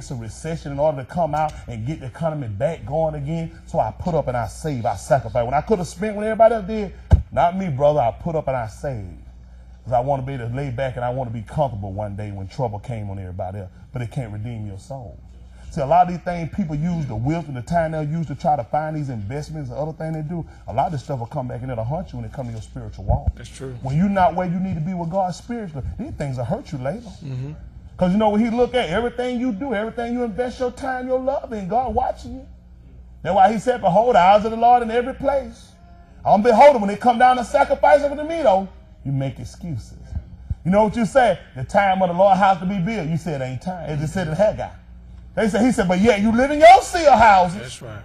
some recession in order to come out and get the economy back going again. So I put up and I save, I sacrifice. When I could have spent what everybody else did, not me, brother, I put up and I saved. Because I want to be able to lay back and I want to be comfortable one day when trouble came on everybody else. But it can't redeem your soul. See, a lot of these things people use, the wisdom, the time they'll use to try to find these investments and other things they do, a lot of this stuff will come back and it'll haunt you when it comes to your spiritual walk. That's true. When you're not where you need to be with God spiritually, these things will hurt you later. Because you know when he look at everything you do, everything you invest your time, your love in, God watching you. That's why he said, behold, the eyes of the Lord in every place. I'm beholding when they come down to sacrifice over to me, though, you make excuses. You know what you say? The time of the Lord house to be built. You said it ain't time. It just said in Haggai. He said, but yet you live in your seal houses. That's right.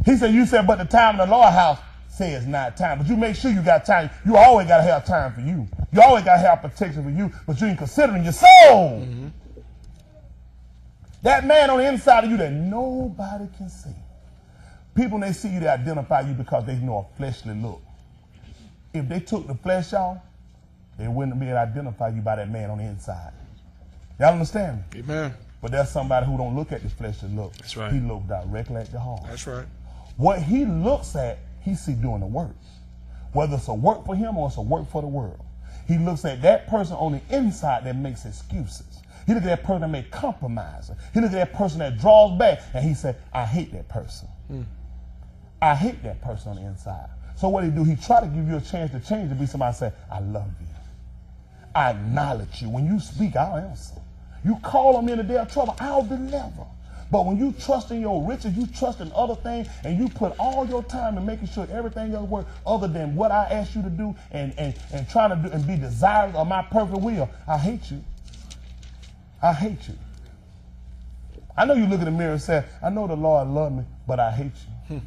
He said, you said, but the time of the Lord house says not time. But you make sure you got time. You always got to have time for you. You always got to have protection for you, but you ain't considering your soul. That man on the inside of you that nobody can see. People, when they see you, they identify you because they know a fleshly look. If they took the flesh off, they wouldn't be able to identify you by that man on the inside. Y'all understand me? Amen. But there's somebody who don't look at the fleshly look. That's right. He looks directly at the heart. That's right. What he looks at, he see doing the work. Whether it's a work for him or it's a work for the world. He looks at that person on the inside that makes excuses. He looks at that person that makes compromises. He looks at that person that draws back and he said, I hate that person. I hate that person on the inside. So what he do, he try to give you a chance to change, to be somebody say, I love you. I acknowledge you. When you speak, I'll answer. You call on me in the day of trouble, I'll deliver. But when you trust in your riches, you trust in other things, and you put all your time in making sure everything else works other than what I asked you to do and trying to do and be desirous of my perfect will, I hate you. I hate you. I know you look in the mirror and say, I know the Lord loves me, but I hate you.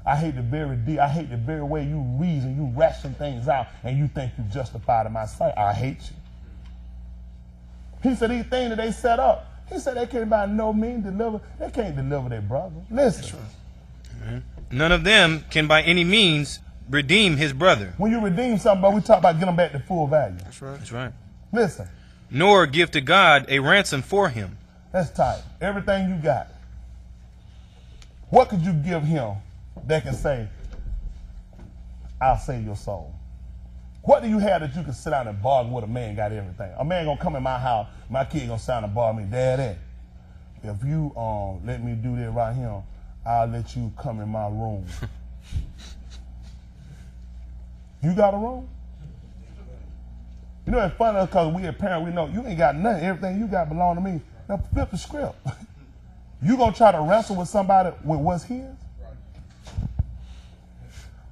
I hate the very way you reason, you ration things out, and you think you're justified in my sight. I hate you. He said these things that they set up, he said they can't by no means deliver. They can't deliver their brother. Listen. That's right. Amen. None of them can by any means redeem his brother. When you redeem something, we talk about getting them back to full value. That's right. That's right. Listen. Nor give to God a ransom for him. That's tight. Everything you got. What could you give him that can say, I'll save your soul? What do you have that you can sit down and bargain with a man got everything? A man gonna come in my house, my kid gonna sit down and bargain me, Daddy, if you let me do that right here, I'll let you come in my room. You got a room? You know it's funny because we as parents, we know you ain't got nothing. Everything you got belong to me. Now flip the script. You gonna try to wrestle with somebody with what's his?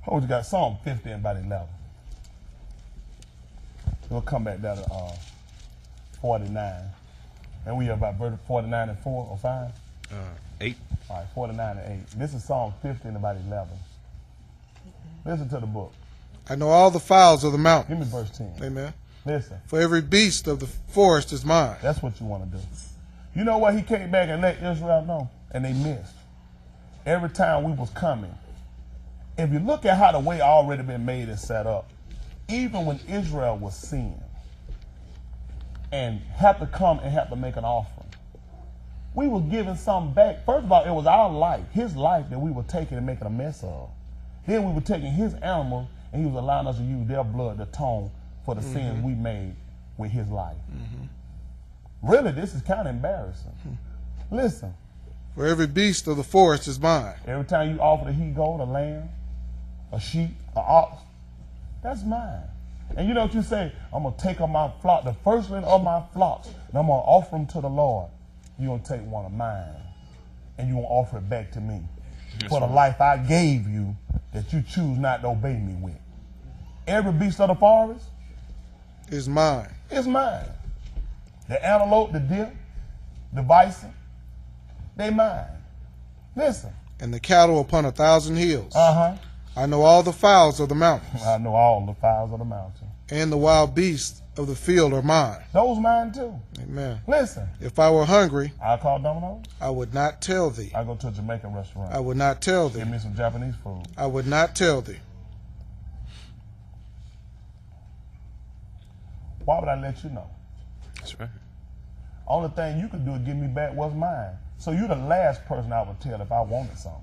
Oh, you got Psalm 50 and about 11. We'll come back down to 49. And we are about verse 49 and 4 or 5? 8. All right, 49 and 8. This is Psalm 50 and about 11. Listen to the book. I know all the fowls of the mountain. Give me verse 10. Amen. Listen. For every beast of the forest is mine. That's what you want to do. You know what? He came back and let Israel know, and they missed. Every time we was coming. If you look at how the way already been made and set up, even when Israel was sin and had to come and had to make an offering, we were giving something back. First of all, it was our life, his life, that we were taking and making a mess of. Then we were taking his animals and he was allowing us to use their blood to atone for the sins we made with his life. Really, this is kind of embarrassing. Listen. For every beast of the forest is mine. Every time you offer the he-goat, a lamb, a sheep, an ox, that's mine. And you know what you say? I'm going to take on my flock, the firstling of my flocks, and I'm going to offer them to the Lord. You're going to take one of mine, and you're going to offer it back to me. For the life I gave you that you choose not to obey me with. Every beast of the forest is mine. It's mine. The antelope, the deer, the bison, they mine. Listen. And the cattle upon 1,000 hills. Uh-huh. I know all the fowls of the mountains. I know all the fowls of the mountain. And the wild beasts of the field are mine. Those mine too. Amen. Listen. If I were hungry, I'll call Domino's. I would not tell thee. I go to a Jamaican restaurant. I would not tell thee. Give me some Japanese food. I would not tell thee. Why would I let you know? That's right. Only thing you could do is give me back what's mine. So you're the last person I would tell if I wanted something.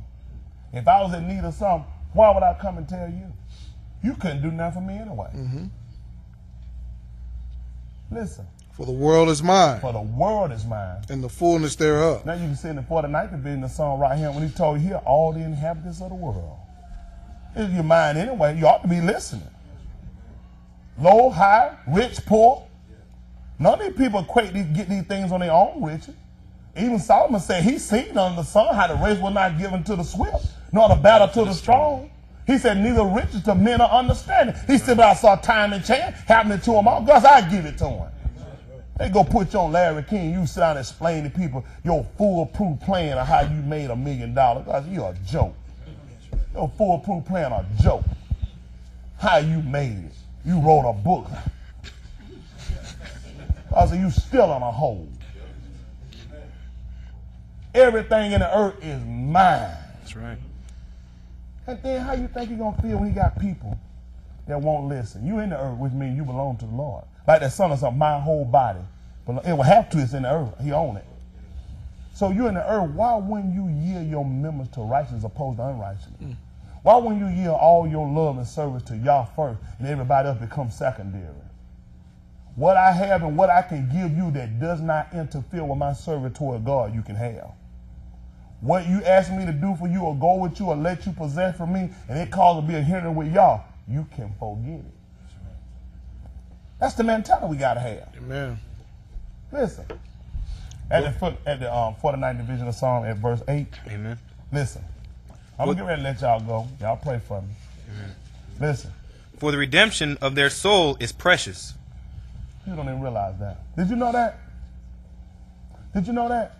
If I was in need of something, why would I come and tell you? You couldn't do nothing for me anyway. Listen. For the world is mine, For the world is mine. and the fullness thereof. Now you can see in the 49th division the song right here when he told you here, all the inhabitants of the world. It's your mind anyway. You ought to be listening. Low, high, rich, poor. None of these people get these things on their own, Richard. Even Solomon said he seen under the sun how the race was not given to the swift, nor the battle to the strong. He said neither riches to men are understanding. He said, but I saw time and chance happening to them all. Gus, I give it to him. They go put you on Larry King. You sit down and explain to people your foolproof plan of how you made $1 million. Gus, you're a joke. Your foolproof plan a joke. How you made it. You wrote a book. I said, you still on a hole. Everything in the earth is mine. That's right. And then how you think you're going to feel when you got people that won't listen? You in the earth, which means you belong to the Lord. Like that song of my whole body. But it will have to, it's in the earth. He own it. So you in the earth, why wouldn't you yield your members to righteousness opposed to unrighteousness? Why wouldn't you yield all your love and service to Yah first and everybody else becomes secondary? What I have and what I can give you that does not interfere with my service toward God, you can have. What you ask me to do for you or go with you or let you possess from me and it causes to be a hindrance with y'all, you can forget it. That's the mentality we got to have. Amen. Listen. At the 49th division of Psalm at verse 8. Amen. Listen. I'm going to get ready to let y'all go. Y'all pray for me. Amen. Listen. For the redemption of their soul is precious. You don't even realize that. Did you know that? Did you know that?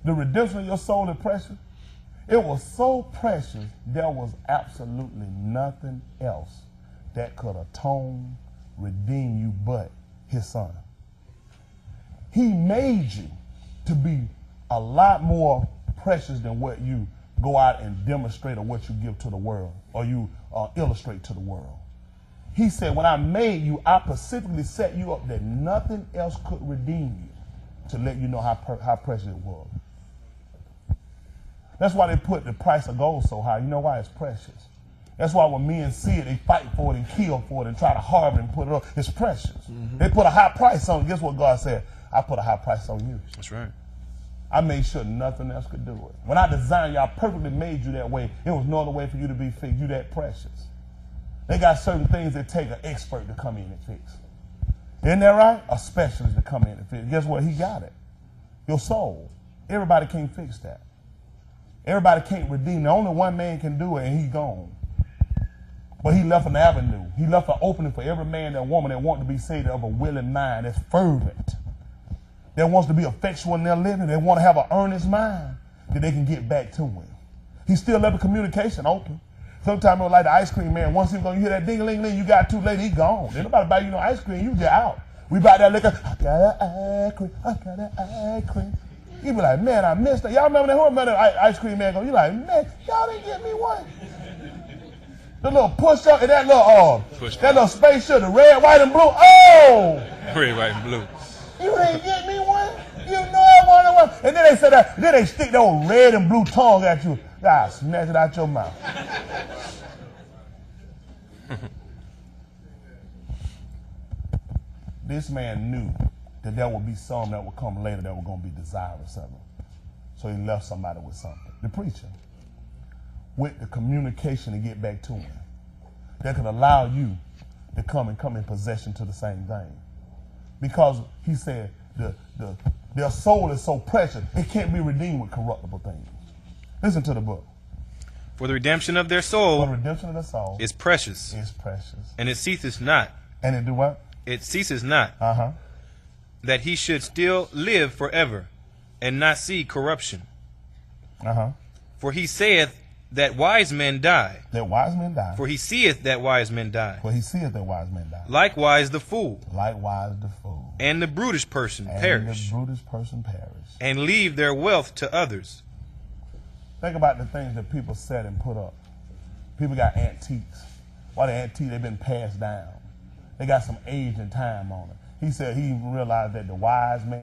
The redemption of your soul is precious. It was so precious, there was absolutely nothing else that could atone, redeem you but his son. He made you to be a lot more precious than what you go out and demonstrate or what you give to the world or you illustrate to the world. He said, when I made you, I specifically set you up that nothing else could redeem you to let you know how precious it was. That's why they put the price of gold so high. You know why? It's precious. That's why when men see it, they fight for it and kill for it and try to harbor and put it up. It's precious. They put a high price on it. Guess what God said? I put a high price on you. That's right. I made sure nothing else could do it. When I designed you, I perfectly made you that way. There was no other way for you to be fixed. You that precious. They got certain things that take an expert to come in and fix. Isn't that right? A specialist to come in and fix. Guess what? He got it. Your soul. Everybody can't fix that. Everybody can't redeem it. Only one man can do it, and he's gone. But he left an avenue. He left an opening for every man and woman that want to be saved of a willing mind that's fervent, that wants to be effectual in their living. They want to have an earnest mind that they can get back to him. He still left the communication open. Sometimes it was like the ice cream man. Once you hear that ding-a-ling-ling, you got too late, he gone. Ain't nobody buy you no ice cream, you get out. We buy that liquor, I got an ice cream, I got an ice cream. You be like, man, I missed it. Y'all remember that? Who remember that ice cream man go? You like, man, y'all didn't get me one. The little push-up and that little spaceship, the red, white, and blue. Oh! Red, white, and blue. You didn't get me one? You know I wanted one. And then they said that, then they stick their old red and blue tongue at you. God, snatch it out your mouth. This man knew that there would be some that would come later that were going to be desirous of him. So he left somebody with something. The preacher. With the communication to get back to him. That could allow you to come in possession to the same thing. Because he said their soul is so precious, it can't be redeemed with corruptible things. Listen to the book. For the redemption of their soul, For the redemption of the soul is precious, is precious. and it ceaseth not. And it do what? It ceases not, Uh-huh. that he should still live forever, and not see corruption. Uh-huh. For he saith that wise men die. That wise men die. For he seeth that wise men die. For he seeth that wise men die. Likewise the fool, Likewise the fool. and the brutish person And perish, the brutish person perish. and leave their wealth to others. Think about the things that people set and put up. People got antiques. Why the antiques? They've been passed down. They got some age and time on it. He said he even realized that the wise man